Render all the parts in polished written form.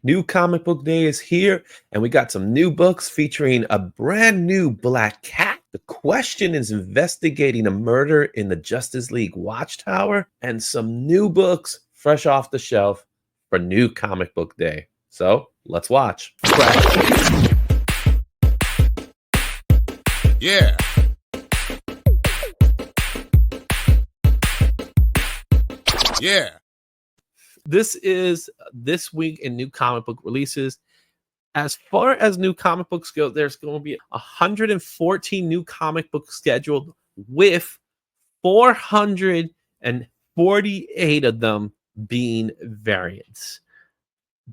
New Comic Book Day is here, and we got some new books featuring a brand new Black Cat. The Question is investigating a murder in the Justice League Watchtower, and some new books fresh off the shelf for New Comic Book Day. So let's watch. Yeah. Yeah. This is this week in new comic book releases. As far as new comic books go, there's going to be 114 new comic books scheduled, with 448 of them being variants.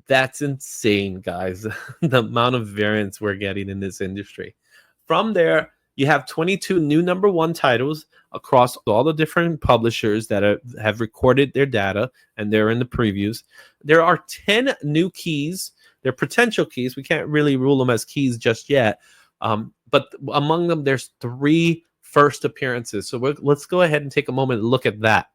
That's insane, guys. The amount of variants we're getting in this industry. From there, you have 22 new #1 titles across all the different publishers that have recorded their data, and they're in the previews. There are 10 new keys. They're potential keys. We can't really rule them as keys just yet. But among them, there's 3 first appearances. So let's go ahead and take a moment and look at that.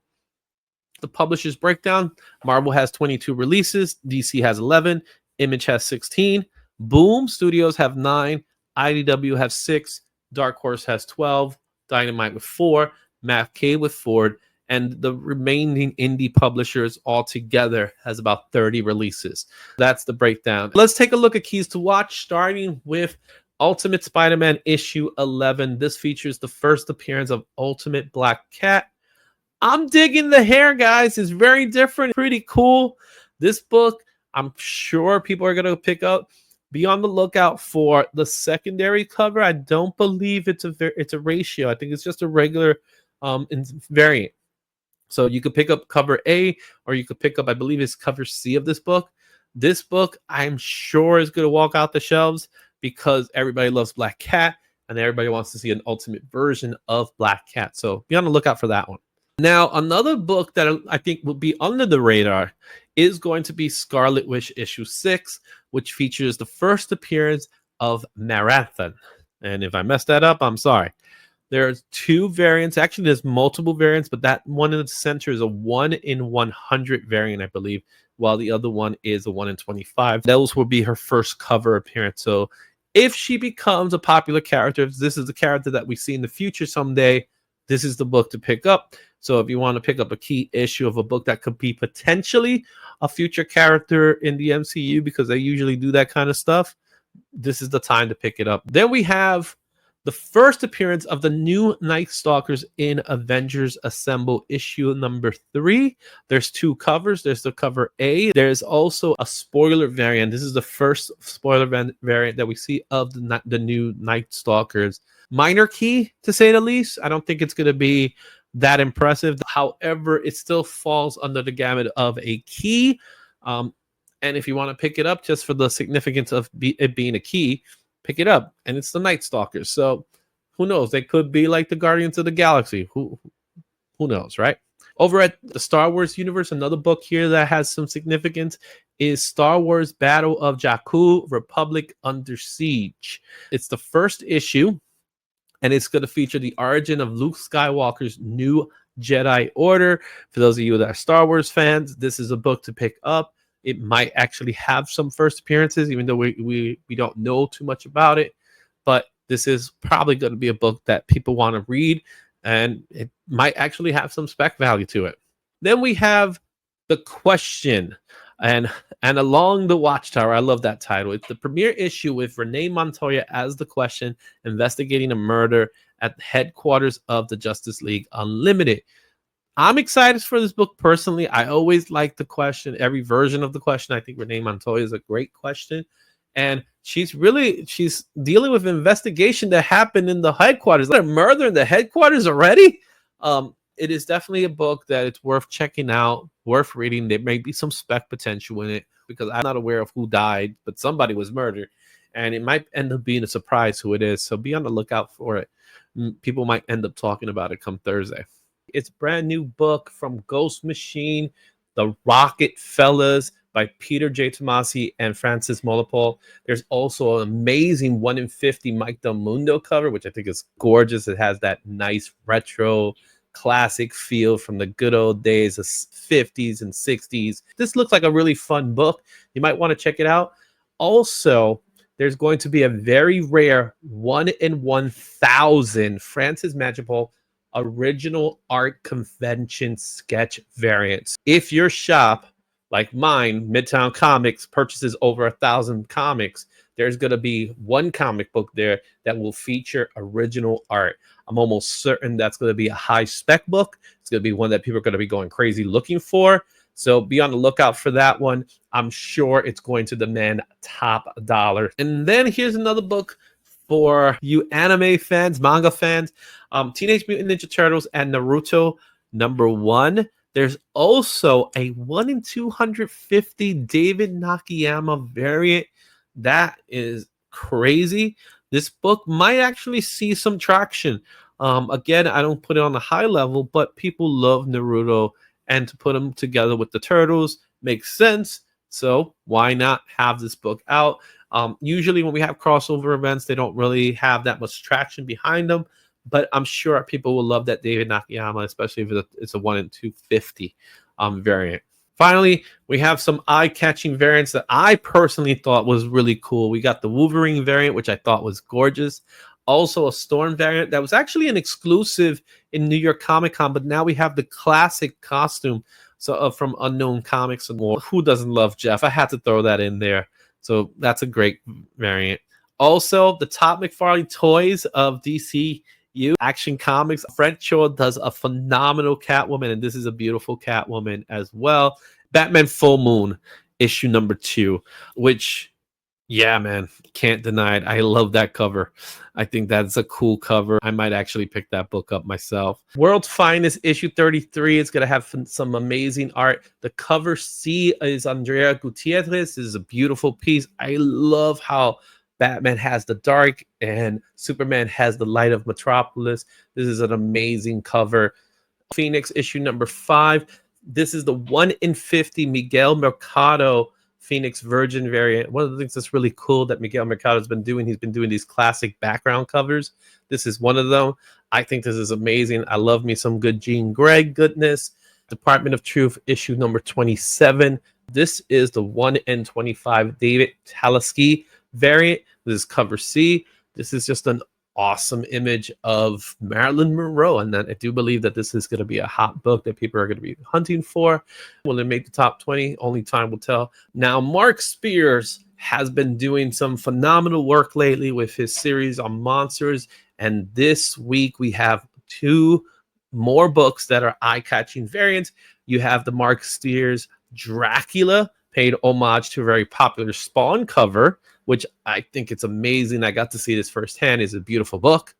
The publisher's breakdown: Marvel has 22 releases, DC has 11, Image has 16, Boom Studios have 9, IDW have 6, Dark Horse has 12, Dynamite with 4, Math-K with 4, and the remaining indie publishers altogether has about 30 releases. That's the breakdown. Let's take a look at keys to watch, starting with Ultimate Spider-Man issue 11. This features the first appearance of Ultimate Black Cat. I'm digging the hair, guys. It's very different, pretty cool. This book, I'm sure people are going to pick up. Be on the lookout for the secondary cover. I don't believe it's a ratio. I think it's just a regular variant. So you could pick up cover A, or you could pick up, I believe it's cover C of this book. This book, I'm sure, is going to walk out the shelves because everybody loves Black Cat and everybody wants to see an ultimate version of Black Cat. So be on the lookout for that one. Now, another book that I think will be under the radar is going to be Scarlet Witch issue 6, which features the first appearance of Marathon. And if I messed that up, I'm sorry. There's 2 variants. Actually, there's multiple variants, but that one in the center is a 1 in 100 variant, I believe, while the other one is a 1 in 25. Those will be her first cover appearance. So if she becomes a popular character, if this is the character that we see in the future someday, this is the book to pick up. So if you want to pick up a key issue of a book that could be potentially a future character in the MCU, because they usually do that kind of stuff, this is the time to pick it up. Then we have the first appearance of the new Night Stalkers in Avengers Assemble issue number 3. There's 2 covers. There's the cover A. There's also a spoiler variant. This is the first spoiler variant that we see of the new Night Stalkers. Minor key, to say the least. I don't think it's going to be that impressive. However, it still falls under the gamut of a key. And if you want to pick it up just for the significance of it being a key, pick it up. And it's the Night Stalkers. So who knows? They could be like the Guardians of the Galaxy. Who knows, right? Over at the Star Wars universe, another book here that has some significance is Star Wars Battle of Jakku, Republic Under Siege. It's the first issue, and it's going to feature the origin of Luke Skywalker's new Jedi Order. For those of you that are Star Wars fans, this is a book to pick up. It might actually have some first appearances, even though we don't know too much about it. But this is probably going to be a book that people want to read, and it might actually have some spec value to it. Then we have The Question, and Along the Watchtower. I love that title. It's the premiere issue with Renee Montoya as The Question, investigating a murder at the headquarters of the Justice League Unlimited. I'm excited for this book personally. I always like The Question, every version of The Question. I think Renee Montoya is a great question. And she's dealing with an investigation that happened in the headquarters. A murder in the headquarters already? It is definitely a book that it's worth checking out, worth reading. There may be some spec potential in it, because I'm not aware of who died, but somebody was murdered. And it might end up being a surprise who it is. So be on the lookout for it. People might end up talking about it come Thursday. It's a brand new book from Ghost Machine, The Rocket Fellas, by Peter J. Tomasi and Francis Molopol. There's also an amazing 1 in 50 Mike Del Mundo cover, which I think is gorgeous. It has that nice retro classic feel from the good old days of 50s and 60s. This looks like a really fun book. You might want to check it out. Also, there's going to be a very rare 1 in 1,000 Francis Majapol original art convention sketch variants. If your shop, like mine, Midtown Comics, purchases over 1,000 comics, there's going to be one comic book there that will feature original art. I'm almost certain that's going to be a high spec book. It's going to be one that people are going to be going crazy looking for. So be on the lookout for that one. I'm sure it's going to demand top dollar. And then here's another book for you anime fans, manga fans. Teenage Mutant Ninja Turtles and Naruto #1. There's also a 1 in 250 David Nakayama variant. That is crazy. This book might actually see some traction. Again, I don't put it on a high level, but people love Naruto, and to put them together with the Turtles makes sense. So why not have this book out? Usually when we have crossover events, they don't really have that much traction behind them, but I'm sure people will love that David Nakayama, especially if it's a 1 in 250 variant. Finally, we have some eye-catching variants that I personally thought was really cool. We got the Wolverine variant, which I thought was gorgeous. Also a Storm variant that was actually an exclusive in New York Comic Con, but now we have the classic costume from Unknown Comics. Who doesn't love Jeff? I had to throw that in there. So that's a great variant. Also, the Todd McFarlane toys of DCU Action Comics. French Cho does a phenomenal Catwoman, and this is a beautiful Catwoman as well. Batman Full Moon issue #2, which, yeah, man, can't deny it. I love that cover. I think that's a cool cover. I might actually pick that book up myself. World's Finest issue 33 is going to have some amazing art. The cover C is Andrea Gutierrez. This is a beautiful piece. I love how Batman has the dark and Superman has the light of Metropolis. This is an amazing cover. Phoenix issue #5. This is the 1 in 50 Miguel Mercado Phoenix Virgin variant. One of the things that's really cool that Miguel Mercado has been doing, he's been doing these classic background covers. This is one of them. I think this is amazing. I love me some good Jean Grey goodness. Department of Truth issue #27. This is the 1 in 25 David Talaski variant. This is cover C. This is just an awesome image of Marilyn Monroe, and then I do believe that this is going to be a hot book that people are going to be hunting for. Will it make the top 20? Only time will tell. Now, Mark Spears has been doing some phenomenal work lately with his series on monsters, and this week we have 2 more books that are eye-catching variants. You have the Mark Spears Dracula, paid homage to a very popular Spawn cover, which I think it's amazing. I got to see this firsthand. It's a beautiful book.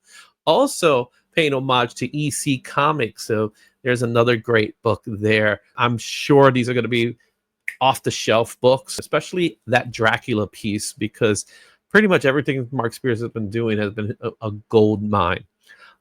Also paying homage to EC Comics. So there's another great book there. I'm sure these are going to be off-the-shelf books, especially that Dracula piece, because pretty much everything Mark Spears has been doing has been a gold mine.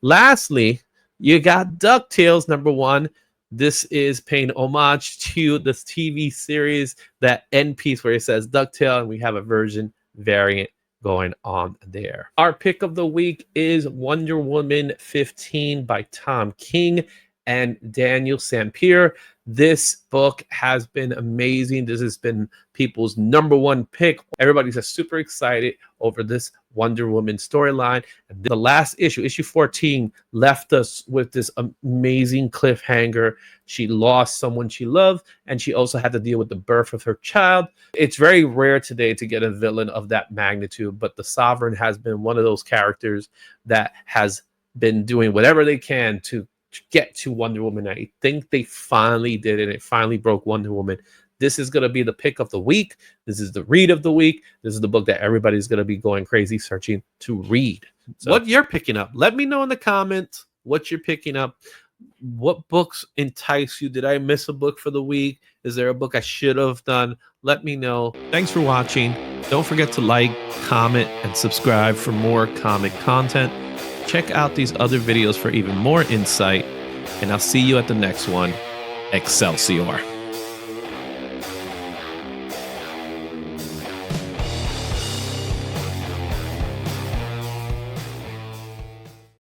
Lastly, you got DuckTales #1. This is paying homage to this TV series, that end piece where it says DuckTale, and we have a version variant going on there. Our pick of the week is Wonder Woman 15 by Tom King and Daniel Sampere. This book has been amazing. This has been people's #1 pick. Everybody's just super excited over this Wonder Woman storyline. And the last issue, issue 14, left us with this amazing cliffhanger. She lost someone she loved, and she also had to deal with the birth of her child. It's very rare today to get a villain of that magnitude, but the Sovereign has been one of those characters that has been doing whatever they can to get to Wonder Woman. I think they finally did it. It finally broke Wonder Woman. This is going to be the pick of the week. This is the read of the week. This is the book that everybody's going to be going crazy searching to read. So, what you're picking up, let me know in the comments what you're picking up. What books entice you? Did I miss a book for the week? Is there a book I should have done? Let me know. Thanks for watching. Don't forget to like, comment, and subscribe for more comic content. Check out these other videos for even more insight, and I'll see you at the next one. Excelsior.